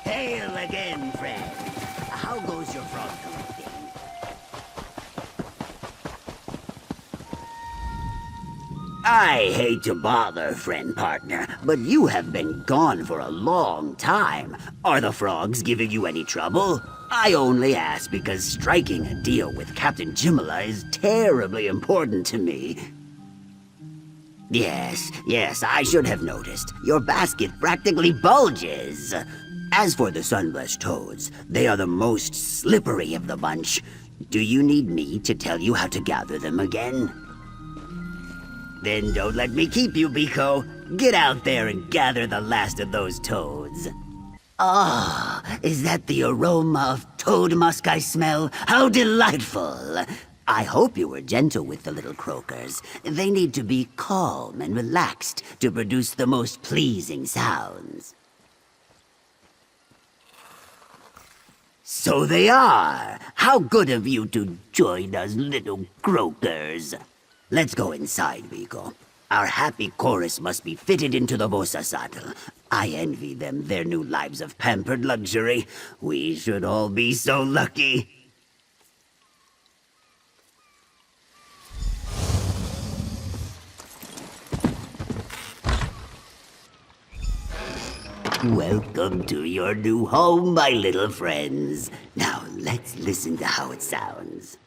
Hail again, friend. How goes your frog collecting? I hate to bother, friend partner, but you have been gone for a long time. Are the frogs giving you any trouble? I only ask because striking a deal with Captain Jimala is terribly important to me. Yes, I should have noticed. Your basket practically bulges. As for the sunblessed toads, they are the most slippery of the bunch. Do you need me to tell you how to gather them again? Then don't let me keep you, Biko. Get out there and gather the last of those toads. Ah, is that the aroma of toad musk I smell? How delightful! I hope you were gentle with the little croakers. They need to be calm and relaxed to produce the most pleasing sounds. So they are! How good of you to join us, little croakers. Let's go inside, Biko. Our happy chorus must be fitted into the Bosa saddle. I envy them their new lives of pampered luxury. We should all be so lucky. Welcome to your new home, my little friends. Now, let's listen to how it sounds.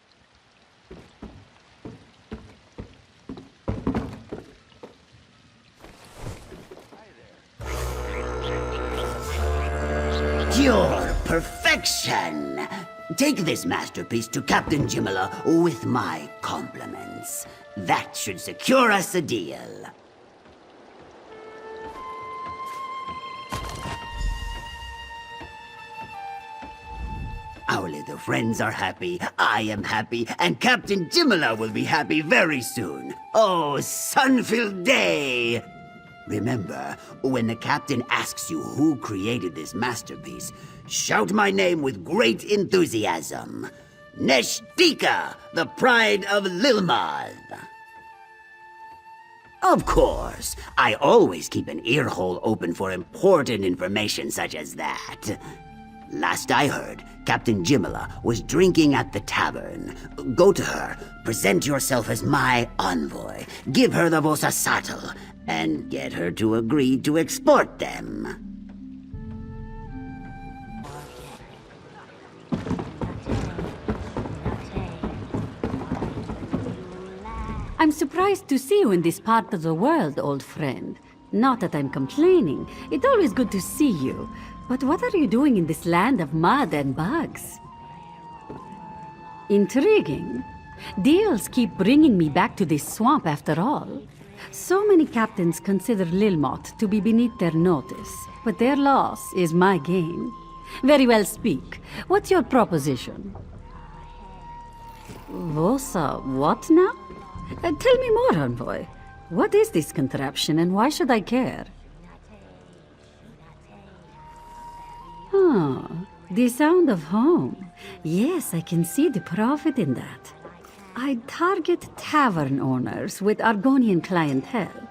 Pure perfection! Take this masterpiece to Captain Jimala with my compliments. That should secure us a deal. Our little friends are happy, I am happy, and Captain Jimala will be happy very soon. Oh, sun-filled day! Remember, when the captain asks you who created this masterpiece, shout my name with great enthusiasm. Neshtika, the pride of Lilmath. Of course, I always keep an ear hole open for important information such as that. Last I heard, Captain Jimala was drinking at the tavern. Go to her, present yourself as my envoy, give her the Bosa saddle, and get her to agree to export them. I'm surprised to see you in this part of the world, old friend. Not that I'm complaining. It's always good to see you. But what are you doing in this land of mud and bugs? Intriguing. Deals keep bringing me back to this swamp after all. So many captains consider Lilmoth to be beneath their notice, but their loss is my gain. Very well, speak. What's your proposition? Vosa, what now? Tell me more, envoy. What is this contraption and why should I care? Ah, the sound of home. Yes, I can see the profit in that. I target tavern owners with Argonian clientele.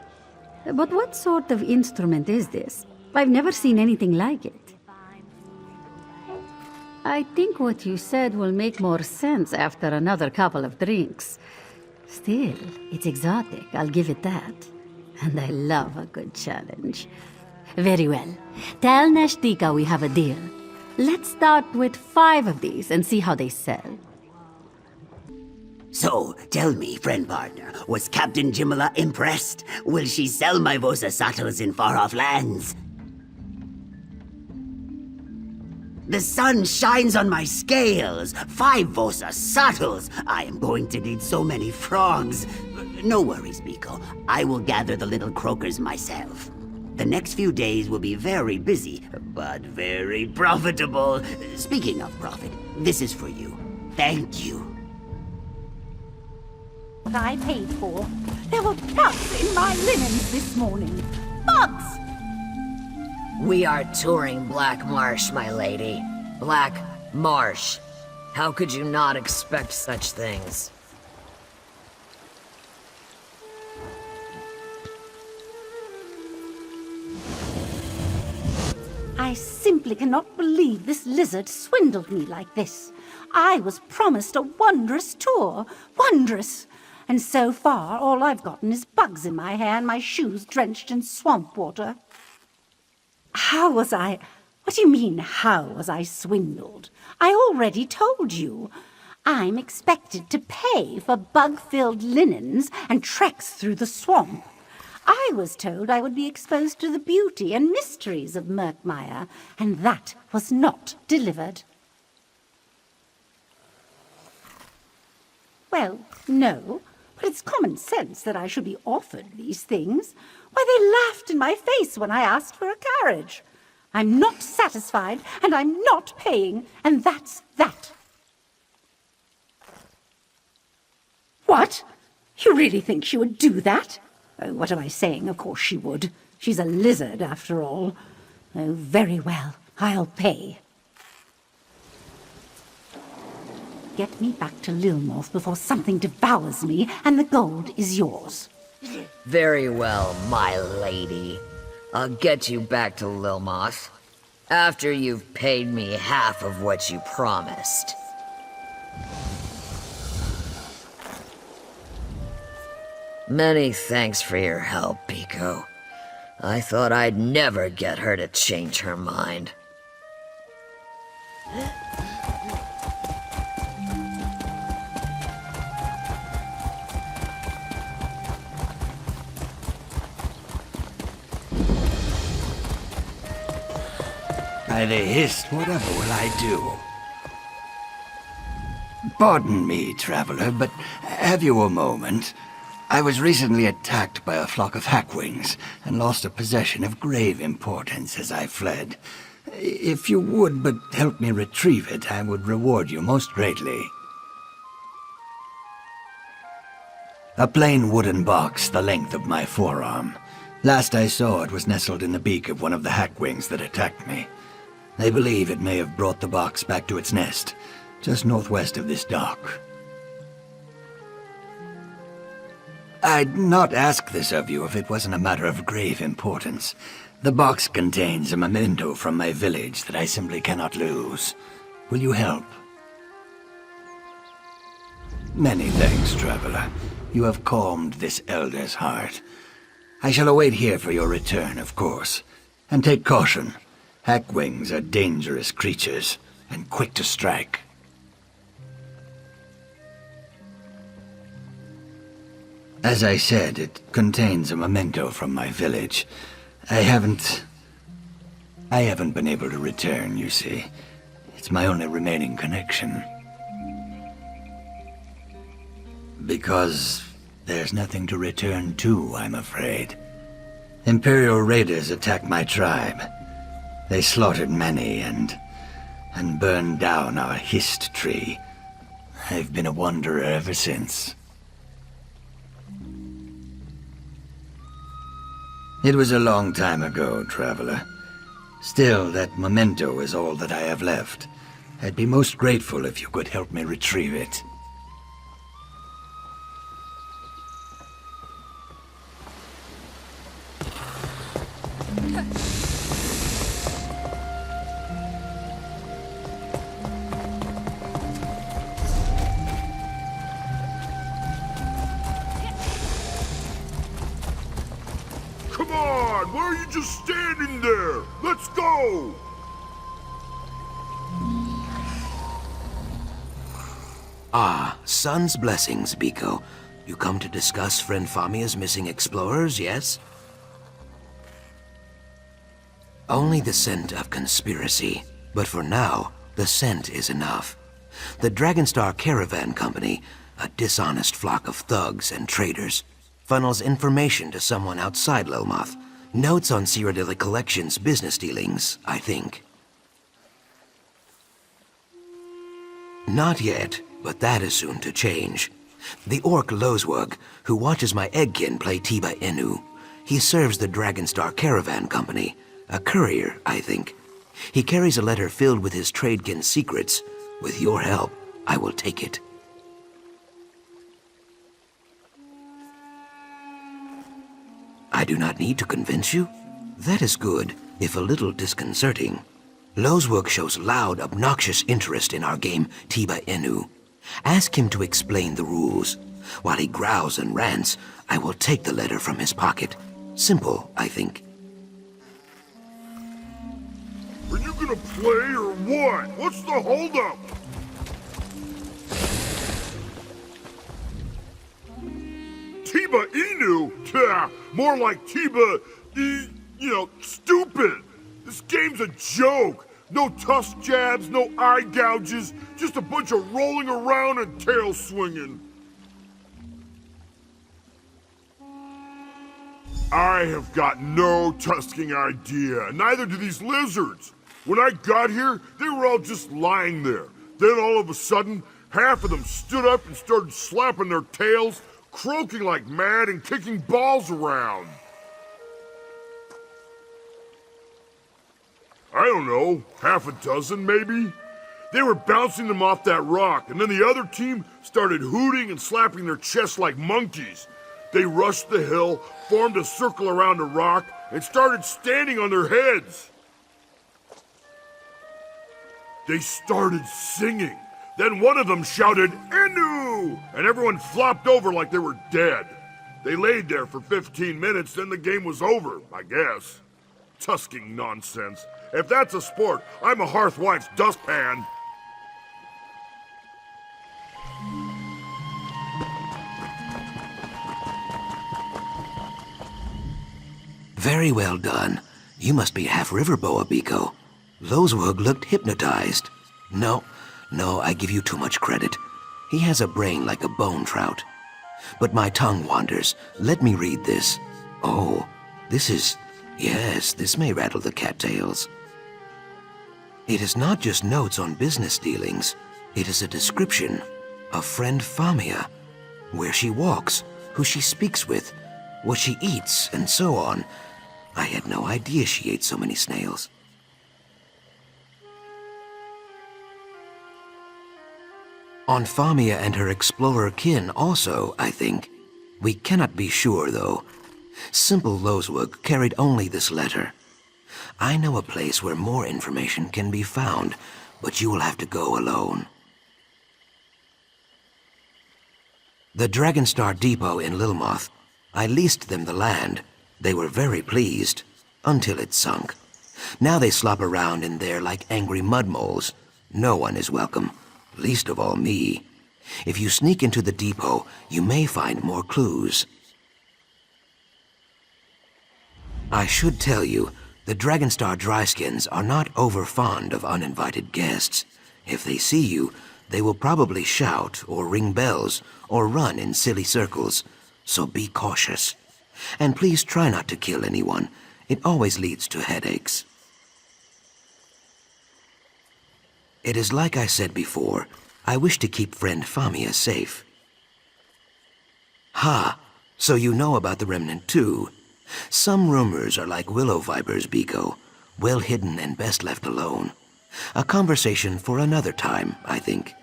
But what sort of instrument is this? I've never seen anything like it. I think what you said will make more sense after another couple of drinks. Still, it's exotic, I'll give it that. And I love a good challenge. Very well. Tell Neshtika we have a deal. Let's start with 5 of these and see how they sell. So, tell me, friend partner, was Captain Jimala impressed? Will she sell my Vosa saddles in far-off lands? The sun shines on my scales! 5 Vosa saddles! I am going to need so many frogs. No worries, Biko. I will gather the little croakers myself. The next few days will be very busy, but very profitable. Speaking of profit, this is for you. Thank you. What I paid for. There were bugs in my linens this morning. Bugs! We are touring Black Marsh, my lady. Black Marsh. How could you not expect such things? I simply cannot believe this lizard swindled me like this. I was promised a wondrous tour. Wondrous! And so far, all I've gotten is bugs in my hair and my shoes drenched in swamp water. How was I... What do you mean, how was I swindled? I already told you. I'm expected to pay for bug-filled linens and treks through the swamp. I was told I would be exposed to the beauty and mysteries of Murkmire, and that was not delivered. Well, no, but it's common sense that I should be offered these things. Why, they laughed in my face when I asked for a carriage. I'm not satisfied, and I'm not paying, and that's that. What? You really think she would do that? Oh, what am I saying? Of course she would. She's a lizard, after all. Oh, very well. I'll pay. Get me back to Lilmoth before something devours me, and the gold is yours. Very well, my lady. I'll get you back to Lilmoth after you've paid me half of what you promised. Many thanks for your help, Pico. I thought I'd never get her to change her mind. By the hist, whatever will I do? Pardon me, traveler, but have you a moment? I was recently attacked by a flock of hackwings and lost a possession of grave importance as I fled. If you would but help me retrieve it, I would reward you most greatly. A plain wooden box the length of my forearm. Last I saw, it was nestled in the beak of one of the hackwings that attacked me. They believe it may have brought the box back to its nest, just northwest of this dock. I'd not ask this of you if it wasn't a matter of grave importance. The box contains a memento from my village that I simply cannot lose. Will you help? Many thanks, traveler. You have calmed this elder's heart. I shall await here for your return, of course. And take caution. Hackwings are dangerous creatures, and quick to strike. As I said, it contains a memento from my village. I haven't been able to return, you see. It's my only remaining connection. Because there's nothing to return to, I'm afraid. Imperial raiders attacked my tribe. They slaughtered many and burned down our hist tree. I've been a wanderer ever since. It was a long time ago, traveler. Still, that memento is all that I have left. I'd be most grateful if you could help me retrieve it. Come on! Why are you just standing there? Let's go! Ah, Sun's blessings, Biko. You come to discuss friend Famia's missing explorers, yes? Only the scent of conspiracy. But for now, the scent is enough. The Dragonstar Caravan Company, a dishonest flock of thugs and traders, funnels information to someone outside Lilmoth. Notes on Cyrodiilic Collection's business dealings, I think. Not yet, but that is soon to change. The orc Lozwug, who watches my eggkin play Tiba Inu, he serves the Dragonstar Caravan Company, a courier, I think. He carries a letter filled with his tradekin's secrets. With your help, I will take it. I do not need to convince you? That is good. if a little disconcerting. Lozwork shows loud, obnoxious interest in our game Tiba Inu. Ask him to explain the rules. While he growls and rants, I will take the letter from his pocket. Simple, I think. Are you gonna play or what? What's the holdup? Tiba Inu? Tah, more like stupid. This game's a joke. No tusk jabs, no eye gouges, just a bunch of rolling around and tail swinging. I have got no tusking idea, neither do these lizards. When I got here, they were all just lying there. Then all of a sudden, half of them stood up and started slapping their tails, croaking like mad and kicking balls around. I don't know, half a dozen maybe? They were bouncing them off that rock, and then the other team started hooting and slapping their chests like monkeys. They rushed the hill, formed a circle around a rock, and started standing on their heads. They started singing. Then one of them shouted, "Inu!" and everyone flopped over like they were dead. They laid there for 15 minutes, then the game was over, I guess. Tusking nonsense. If that's a sport, I'm a hearthwife's dustpan. Very well done. You must be half river boa, Biko. Lozworg looked hypnotized. No, I give you too much credit. He has a brain like a bone trout. But my tongue wanders. Let me read this. Oh, yes, this may rattle the cattails. It is not just notes on business dealings. It is a description of friend Famia, where she walks, who she speaks with, what she eats, and so on. I had no idea she ate so many snails. On Famia and her explorer kin also, I think. We cannot be sure, though. Simple Lozwork carried only this letter. I know a place where more information can be found, but you will have to go alone. The Dragonstar Depot in Lilmoth. I leased them the land. They were very pleased, until it sunk. Now they slop around in there like angry mudmoles. No one is welcome, least of all me. If you sneak into the depot, you may find more clues. I should tell you, the Dragonstar Dryskins are not over fond of uninvited guests. If they see you, they will probably shout or ring bells or run in silly circles, so be cautious. And please try not to kill anyone. It always leads to headaches. It is like I said before, I wish to keep friend Famia safe. Ha! So you know about the Remnant too. Some rumors are like willow vipers, Biko, well hidden and best left alone. A conversation for another time, I think.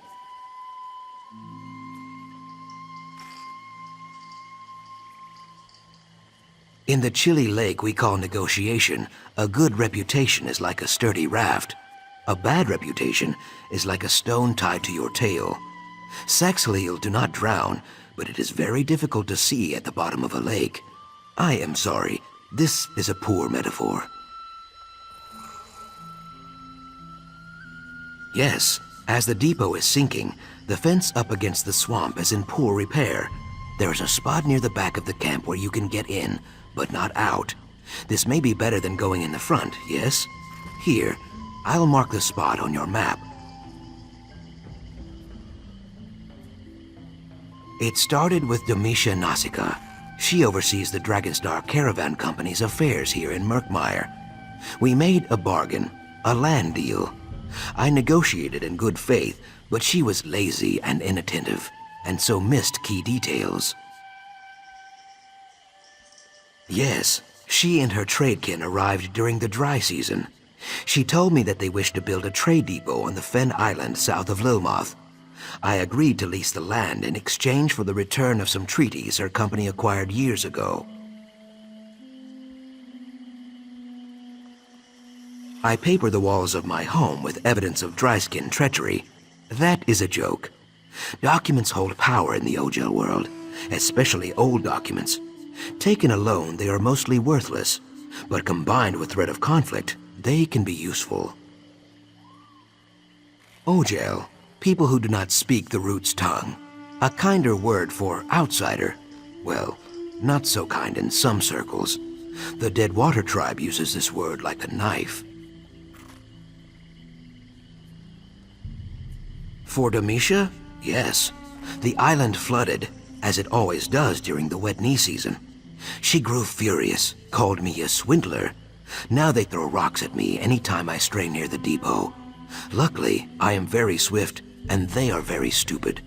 In the chilly lake we call negotiation, a good reputation is like a sturdy raft. A bad reputation is like a stone tied to your tail. Saxhleel do not drown, but it is very difficult to see at the bottom of a lake. I am sorry, this is a poor metaphor. Yes, as the depot is sinking, the fence up against the swamp is in poor repair. There is a spot near the back of the camp where you can get in, but not out. This may be better than going in the front, yes? Here, I'll mark the spot on your map. It started with Domitia Nausicaa. She oversees the Dragonstar Caravan Company's affairs here in Murkmire. We made a bargain, a land deal. I negotiated in good faith, but she was lazy and inattentive, and so missed key details. Yes, she and her tradekin arrived during the dry season. She told me that they wished to build a trade depot on the Fen Island south of Lilmoth. I agreed to lease the land in exchange for the return of some treaties her company acquired years ago. I paper the walls of my home with evidence of dry-skin treachery. That is a joke. Documents hold power in the Ojel world, especially old documents. Taken alone, they are mostly worthless, but combined with threat of conflict, they can be useful. Ojel, people who do not speak the root's tongue. A kinder word for outsider. Well, not so kind in some circles. The Deadwater tribe uses this word like a knife. For Domitia? Yes. The island flooded, as it always does during the wet knee season. She grew furious, called me a swindler. Now they throw rocks at me any time I stray near the depot. Luckily, I am very swift, and they are very stupid.